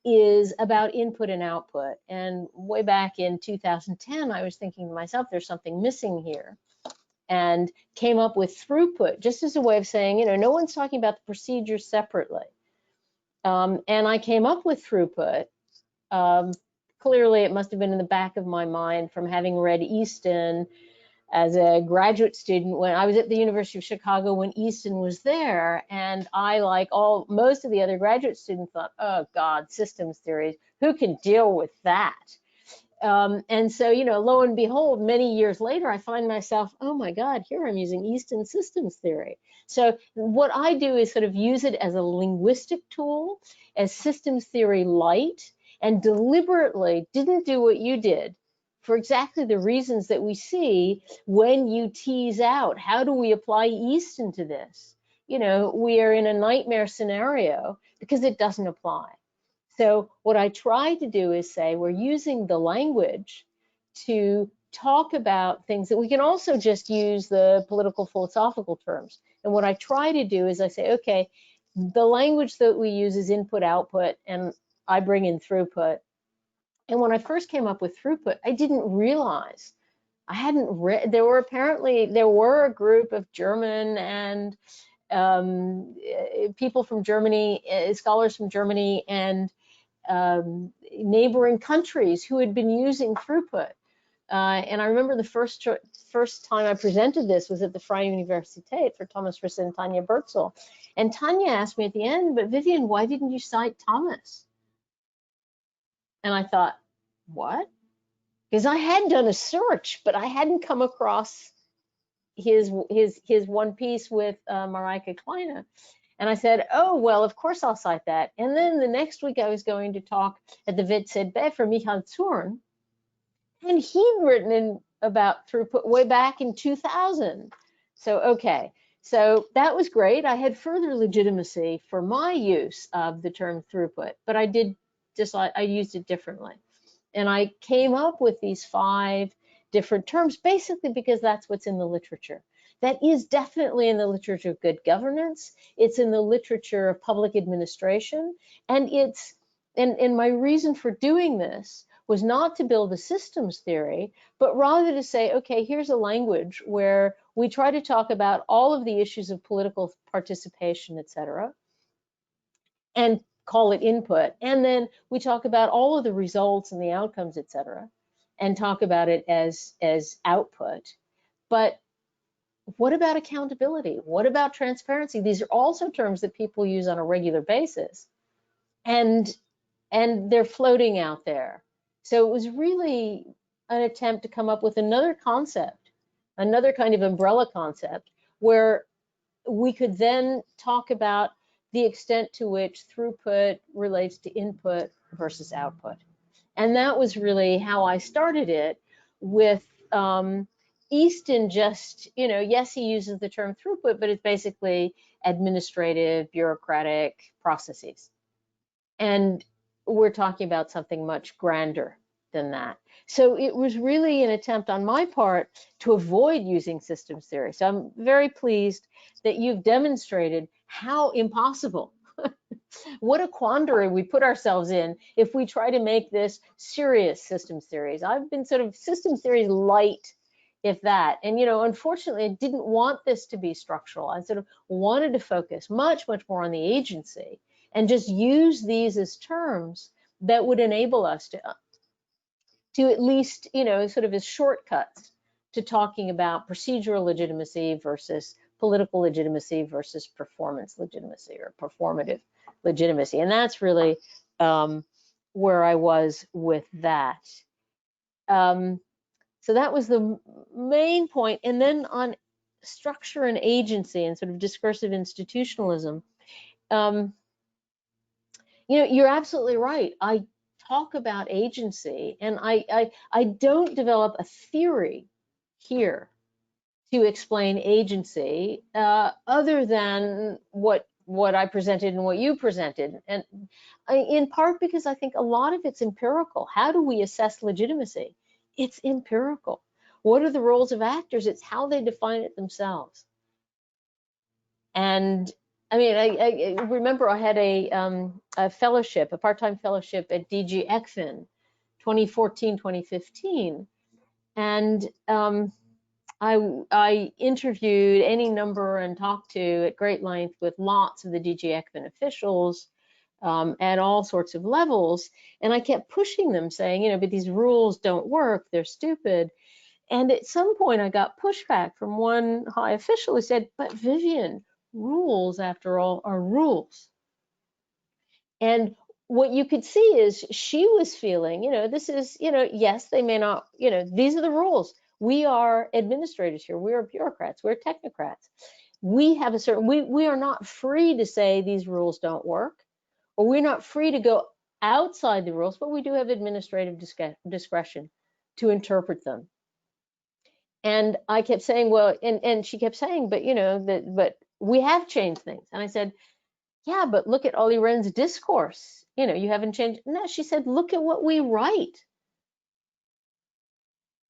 is about input and output. And way back in 2010, I was thinking to myself, there's something missing here, and came up with throughput, just as a way of saying, you know, no one's talking about the procedures separately. And I came up with throughput. Clearly, it must have been in the back of my mind from having read Easton as a graduate student when I was at the University of Chicago when Easton was there. And I, like most of the other graduate students, thought, oh God, systems theory, who can deal with that? And so, you know, lo and behold, many years later, I find myself, oh my God, here I'm using Easton systems theory. So what I do is sort of use it as a linguistic tool, as systems theory light, and deliberately didn't do what you did for exactly the reasons that we see when you tease out, how do we apply Easton to this? You know, we are in a nightmare scenario because it doesn't apply. So what I try to do is say we're using the language to talk about things that we can also just use the political philosophical terms. And what I try to do is I say, okay, the language that we use is input output, and I bring in throughput. And when I first came up with throughput, I didn't realize I hadn't read. There were a group of German and people from Germany, scholars from Germany and neighboring countries who had been using throughput. And I remember the first time I presented this was at the Freie Universität for Thomas Risse and Tanja Berzel. And Tanja asked me at the end, but Vivien, why didn't you cite Thomas? And I thought, what? Because I had done a search, but I hadn't come across his one piece with Marijke Kleine. And I said, oh, well, of course I'll cite that. And then the next week I was going to talk at the WZB for Michael Zorn. And he'd written in about throughput way back in 2000. So, okay. So that was great. I had further legitimacy for my use of the term throughput, but I used it differently. And I came up with these 5 different terms, basically because that's what's in the literature. That is definitely in the literature of good governance. It's in the literature of public administration. And my reason for doing this was not to build a systems theory, but rather to say, okay, here's a language where we try to talk about all of the issues of political participation, et cetera, and call it input. And then we talk about all of the results and the outcomes, et cetera, and talk about it as output. But what about accountability? What about transparency? These are also terms that people use on a regular basis, and they're floating out there. So it was really an attempt to come up with another concept, another kind of umbrella concept, where we could then talk about the extent to which throughput relates to input versus output. And that was really how I started it, with Easton just, you know, yes, he uses the term throughput, but it's basically administrative, bureaucratic processes. And we're talking about something much grander than that. So it was really an attempt on my part to avoid using systems theory. So I'm very pleased that you've demonstrated how impossible What a quandary we put ourselves in if we try to make this serious systems theories. I've been sort of systems theories light, if that. And, you know, unfortunately, I didn't want this to be structural. I sort of wanted to focus much, much more on the agency and just use these as terms that would enable us to at least, you know, sort of as shortcuts to talking about procedural legitimacy versus political legitimacy versus performance legitimacy or performative legitimacy. And that's really where I was with that. So that was the main point. And then on structure and agency and sort of discursive institutionalism, you know, you're absolutely right. I talk about agency, and I don't develop a theory here to explain agency other than what I presented and what you presented, and in part because I think a lot of it's empirical. How do we assess legitimacy? It's empirical. What are the roles of actors? It's how they define it themselves. And I mean, I remember I had a fellowship, a part-time fellowship at DG ECFIN, 2014, 2015. And I interviewed any number and talked to at great length with lots of the DG ECFIN officials at all sorts of levels. And I kept pushing them saying, you know, but these rules don't work, they're stupid. And at some point I got pushback from one high official who said, but Vivien, rules after all are rules. And what you could see is she was feeling, you know, this is, you know, yes, they may not, you know, these are the rules. We are administrators here. We are bureaucrats. We're technocrats. We have a certain, we are not free to say these rules don't work, or we're not free to go outside the rules, but we do have administrative discretion to interpret them. And I kept saying, well, and she kept saying, but you know, but we have changed things. And I said, yeah, but look at Olli Rehn's discourse. You know, you haven't changed. No, she said, look at what we write.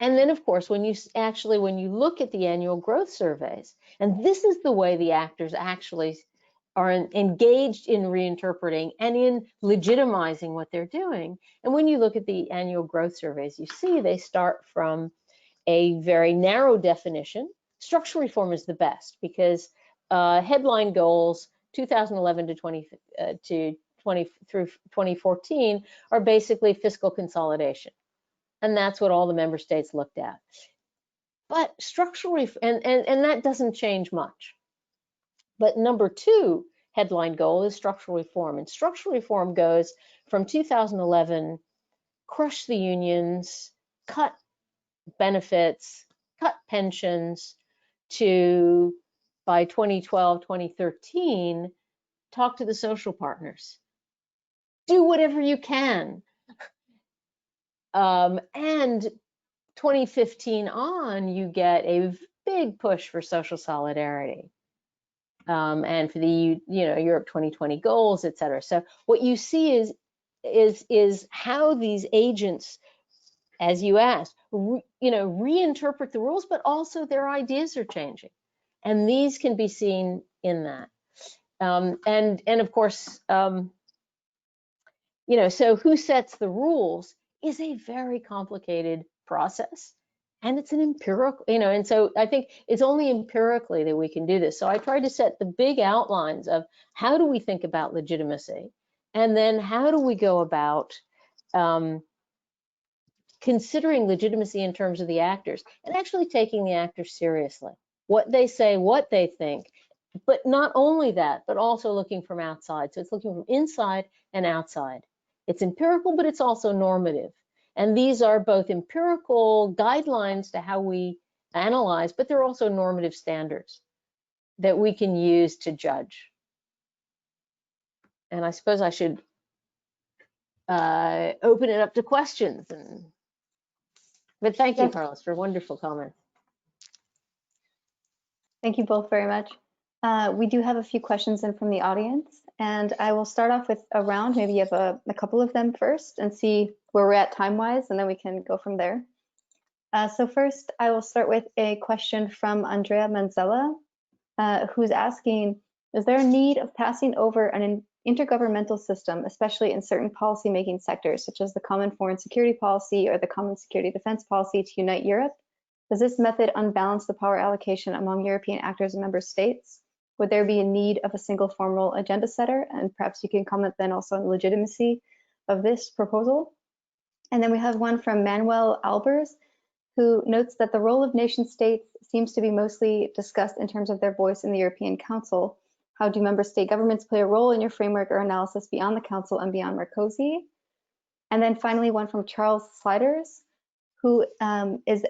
And then, of course, when you look at the annual growth surveys, and this is the way the actors actually are engaged in reinterpreting and in legitimizing what they're doing. And when you look at the annual growth surveys, you see they start from a very narrow definition. Structural reform is the best because headline goals 2011 to 20 through 2014 are basically fiscal consolidation. And that's what all the member states looked at. But structural reform, and that doesn't change much. But number two headline goal is structural reform. And structural reform goes from 2011, crush the unions, cut benefits, cut pensions, to by 2012, 2013, talk to the social partners. Do whatever you can. And 2015 on, you get a big push for social solidarity. And for the Europe 2020 goals, et cetera. So what you see is how these agents, as you asked, reinterpret the rules, but also their ideas are changing, and these can be seen in that. And of course, so who sets the rules is a very complicated process. And it's an empirical, and so I think it's only empirically that we can do this. So I tried to set the big outlines of how do we think about legitimacy, and then how do we go about considering legitimacy in terms of the actors, and actually taking the actors seriously, what they say, what they think, but not only that, but also looking from outside. So it's looking from inside and outside. It's empirical, but it's also normative. And these are both empirical guidelines to how we analyze, but they're also normative standards that we can use to judge. And I suppose I should open it up to questions. But thank you, Carlos, for wonderful comments. Thank you both very much. We do have a few questions in from the audience, and I will start off with a round. Maybe you have a couple of them first and see where we're at time-wise, and then we can go from there. So first, I will start with a question from Andrea Manzella, who's asking, is there a need of passing over an intergovernmental system, especially in certain policy-making sectors, such as the common foreign security policy or the common security defense policy, to unite Europe? Does this method unbalance the power allocation among European actors and member states? Would there be a need of a single formal agenda setter? And perhaps you can comment then also on the legitimacy of this proposal. And then we have one from Manuel Albers, who notes that the role of nation states seems to be mostly discussed in terms of their voice in the European Council. How do member state governments play a role in your framework or analysis beyond the Council and beyond Mercosi? And then finally, one from Charles Sliders, who is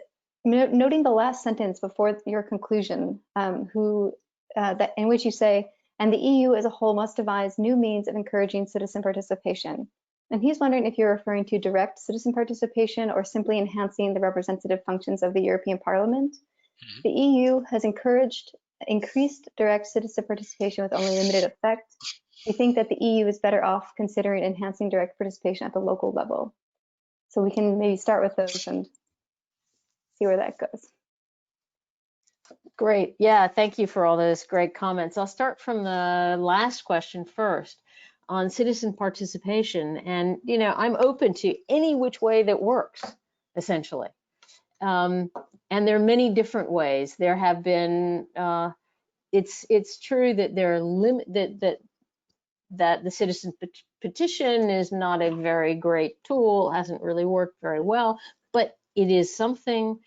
noting the last sentence before your conclusion, in which you say, and the EU as a whole must devise new means of encouraging citizen participation. And he's wondering if you're referring to direct citizen participation or simply enhancing the representative functions of the European Parliament. The EU has increased direct citizen participation with only limited effect. We think that the EU is better off considering enhancing direct participation at the local level. So we can maybe start with those and see where that goes. Great. Yeah, thank you for all those great comments. I'll start from the last question first on citizen participation. And, you know, I'm open to any which way that works, essentially. And there are many different ways. There have been, it's true that there are that the citizen petition is not a very great tool, hasn't really worked very well, but it is something.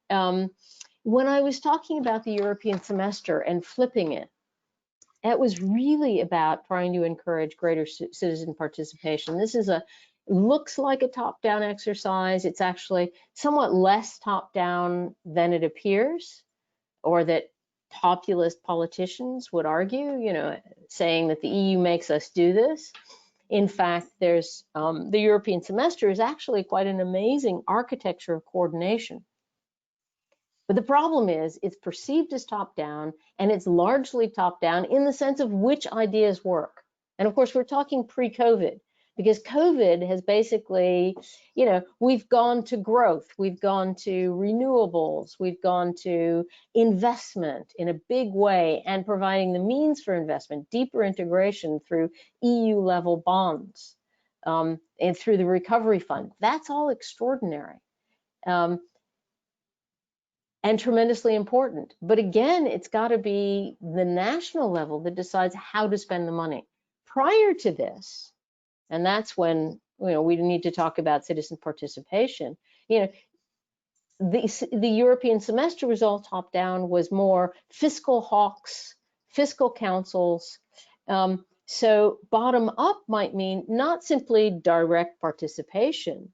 When I was talking about the European semester and flipping it, it was really about trying to encourage greater citizen participation. This is looks like a top-down exercise. It's actually somewhat less top-down than it appears, or that populist politicians would argue, you know, saying that the EU makes us do this. In fact, there's the European semester is actually quite an amazing architecture of coordination. But the problem is it's perceived as top-down, and it's largely top-down in the sense of which ideas work. And of course, we're talking pre-COVID, because COVID has basically, you know, we've gone to growth, we've gone to renewables, we've gone to investment in a big way and providing the means for investment, deeper integration through EU-level bonds and through the recovery fund. That's all extraordinary. And tremendously important. But again, it's got to be the national level that decides how to spend the money. Prior to this, and that's when, you know, we need to talk about citizen participation. You know, the European semester was all top down, was more fiscal hawks, fiscal councils. So bottom up might mean not simply direct participation,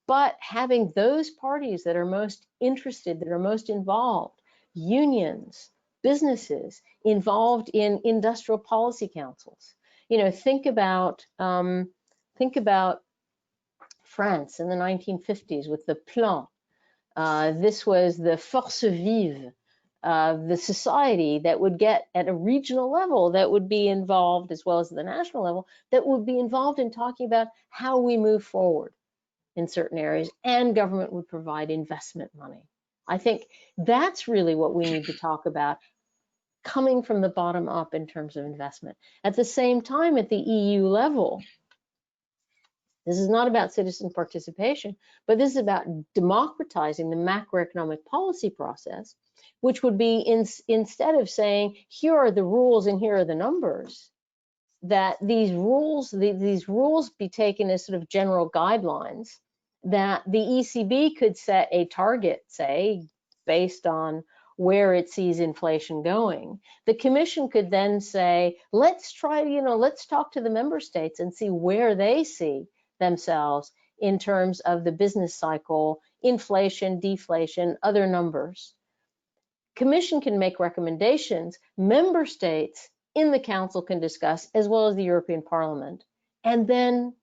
but having those parties that are most interested, that are most involved, unions, businesses, involved in industrial policy councils. You know, think about France in the 1950s with the Plan. This was the force vive, the society that would get at a regional level, that would be involved, as well as the national level, that would be involved in talking about how we move forward in certain areas, and government would provide investment money. I think that's really what we need to talk about, coming from the bottom up in terms of investment. At the same time, at the EU level, this is not about citizen participation, but this is about democratizing the macroeconomic policy process, which would be instead of saying, here are the rules and here are the numbers, that these rules be taken as sort of general guidelines, that the ECB could set a target, say, based on where it sees inflation going. The Commission could then say, let's try, you know, let's talk to the member states and see where they see themselves in terms of the business cycle, inflation, deflation, other numbers. Commission can make recommendations, member states in the Council can discuss, as well as the European Parliament. And then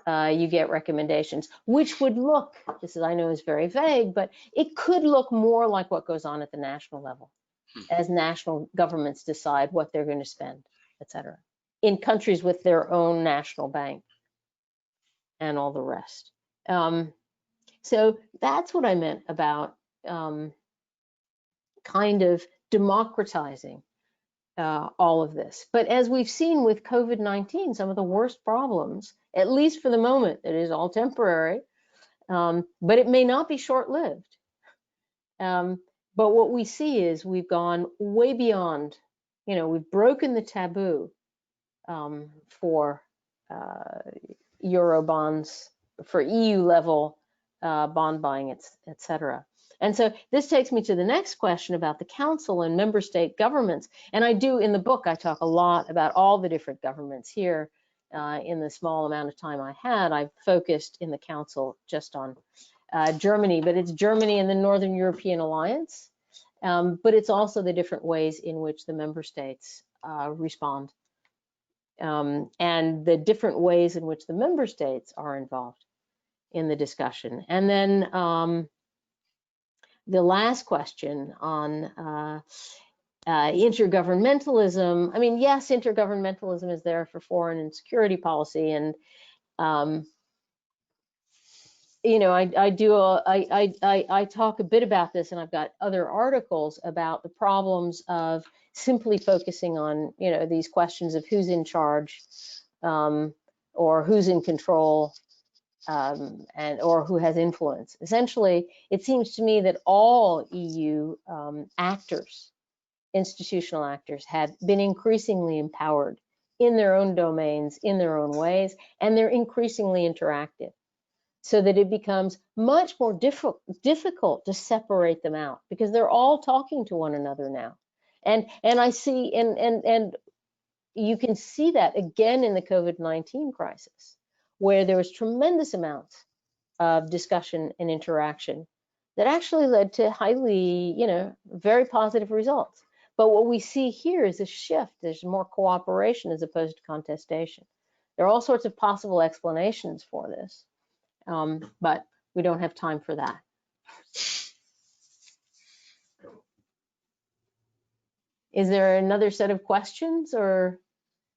you get recommendations, which would look, this is, I know is very vague, but it could look more like what goes on at the national level, as national governments decide what they're going to spend, et cetera, in countries with their own national bank and all the rest. So that's what I meant about kind of democratizing all of this. But as we've seen with COVID-19, some of the worst problems, at least for the moment, it is all temporary, but it may not be short-lived. But what we see is we've gone way beyond, we've broken the taboo for Euro bonds, for EU level bond buying, et cetera. And so this takes me to the next question about the Council and member state governments. And I do, in the book, I talk a lot about all the different governments here. In the small amount of time I had, I've focused in the Council just on Germany, but it's Germany and the Northern European Alliance. But it's also the different ways in which the member states respond, and the different ways in which the member states are involved in the discussion. And then the last question on intergovernmentalism. I mean, yes, intergovernmentalism is there for foreign and security policy, and I talk a bit about this, and I've got other articles about the problems of simply focusing on these questions of who's in charge, or who's in control, or who has influence. Essentially, it seems to me that all EU actors, institutional actors, have been increasingly empowered in their own domains, in their own ways, and they're increasingly interactive, so that it becomes much more difficult to separate them out, because they're all talking to one another now. And I see, and you can see that again in the COVID-19 crisis, where there was tremendous amounts of discussion and interaction that actually led to highly, very positive results. But what we see here is a shift. There's more cooperation as opposed to contestation. There are all sorts of possible explanations for this, but we don't have time for that. Is there another set of questions, or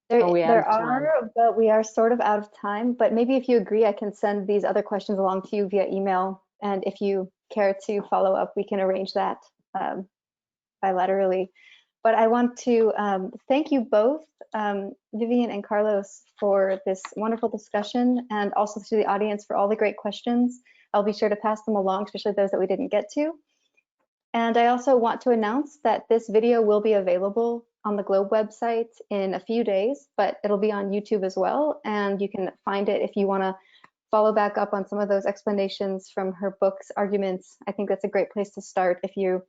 are we out of time? There are, but we are sort of out of time. But maybe if you agree, I can send these other questions along to you via email. And if you care to follow up, we can arrange that bilaterally. But I want to thank you both, Vivien and Carlos, for this wonderful discussion, and also to the audience for all the great questions. I'll be sure to pass them along, especially those that we didn't get to. And I also want to announce that this video will be available on the Globe website in a few days, but it'll be on YouTube as well. And you can find it if you want to follow back up on some of those explanations from her book's arguments. I think that's a great place to start. If you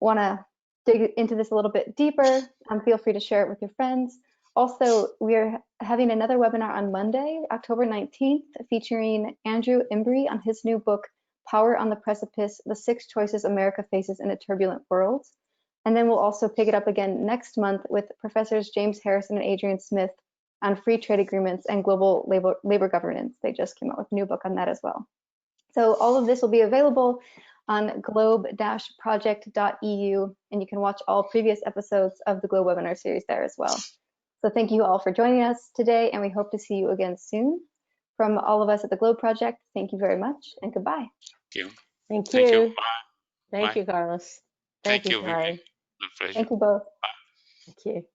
want to dig into this a little bit deeper, feel free to share it with your friends. Also, we're having another webinar on Monday, October 19th, featuring Andrew Embry on his new book, Power on the Precipice, The 6 Choices America Faces in a Turbulent World. And then we'll also pick it up again next month with Professors James Harrison and Adrian Smith on free trade agreements and global labor governance. They just came out with a new book on that as well. So all of this will be available on globe-project.eu, and you can watch all previous episodes of the Globe webinar series there as well. So thank you all for joining us today, and we hope to see you again soon. From all of us at the Globe Project, thank you very much, and goodbye. Thank you. Thank Thank you. you. Bye. Thank Bye. you, Carlos. Thank you, Kari. Vivien. My pleasure. Thank you both. Bye. Thank you.